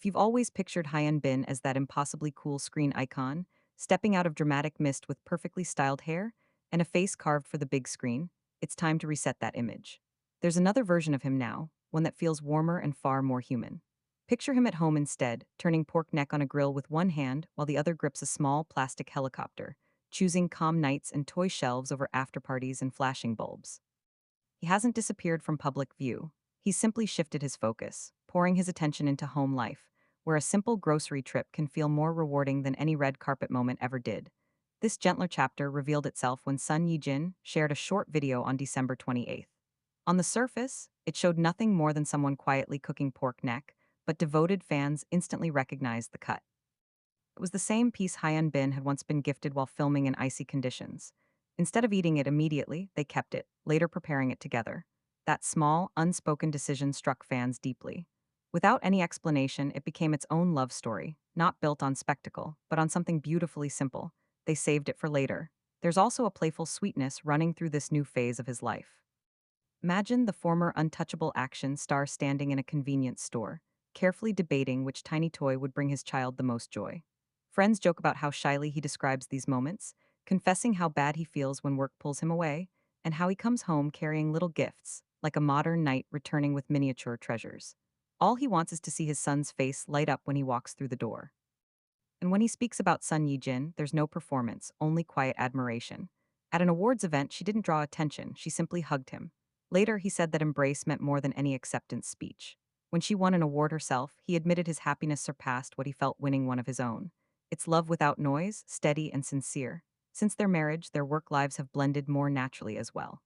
you've always pictured Hyun Bin as that impossibly cool screen icon, stepping out of dramatic mist with perfectly styled hair and a face carved for the big screen, it's time to reset that image. There's another version of him now, one that feels warmer and far more human. Picture him at home instead, turning pork neck on a grill with one hand while the other grips a small plastic helicopter, choosing calm nights and toy shelves over after parties and flashing bulbs. He hasn't disappeared from public view. He's simply shifted his focus, pouring his attention into home life, where a simple grocery trip can feel more rewarding than any red carpet moment ever did. This gentler chapter revealed itself when son Ye-Jin shared a short video on December 28th. On the surface, it showed nothing more than someone quietly cooking pork neck, but devoted fans instantly recognized the cut. It was the same piece Hyun Bin had once been gifted while filming in icy conditions. Instead of eating it immediately, they kept it, later preparing it together. That small, unspoken decision struck fans deeply. Without any explanation, it became its own love story, not built on spectacle, but on something beautifully simple. They saved it for later. There's also a playful sweetness running through this new phase of his life. Imagine the former untouchable action star standing in a convenience store, carefully debating which tiny toy would bring his child the most joy. Friends joke about how shyly he describes these moments, confessing how bad he feels when work pulls him away, and how he comes home carrying little gifts, like a modern knight returning with miniature treasures. All he wants is to see his son's face light up when he walks through the door. And when he speaks about Sun Yi-jin, there's no performance, only quiet admiration. At an awards event, she didn't draw attention, she simply hugged him. Later, he said that embrace meant more than any acceptance speech. When she won an award herself, he admitted his happiness surpassed what he felt winning one of his own. It's love without noise, steady and sincere. Since their marriage, their work lives have blended more naturally as well.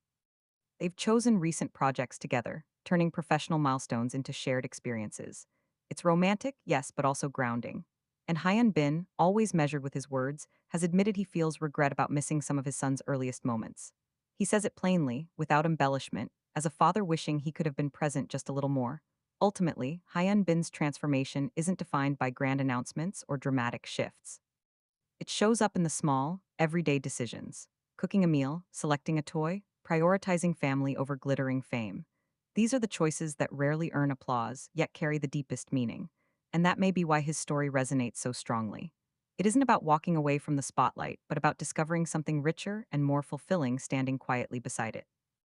They've chosen recent projects together, turning professional milestones into shared experiences. It's romantic, yes, but also grounding. And Hyun Bin, always measured with his words, has admitted he feels regret about missing some of his son's earliest moments. He says it plainly, without embellishment, as a father wishing he could have been present just a little more. Ultimately, Hyun Bin's transformation isn't defined by grand announcements or dramatic shifts. It shows up in the small, everyday decisions: cooking a meal, selecting a toy, prioritizing family over glittering fame. These are the choices that rarely earn applause, yet carry the deepest meaning. And that may be why his story resonates so strongly. It isn't about walking away from the spotlight, but about discovering something richer and more fulfilling standing quietly beside it.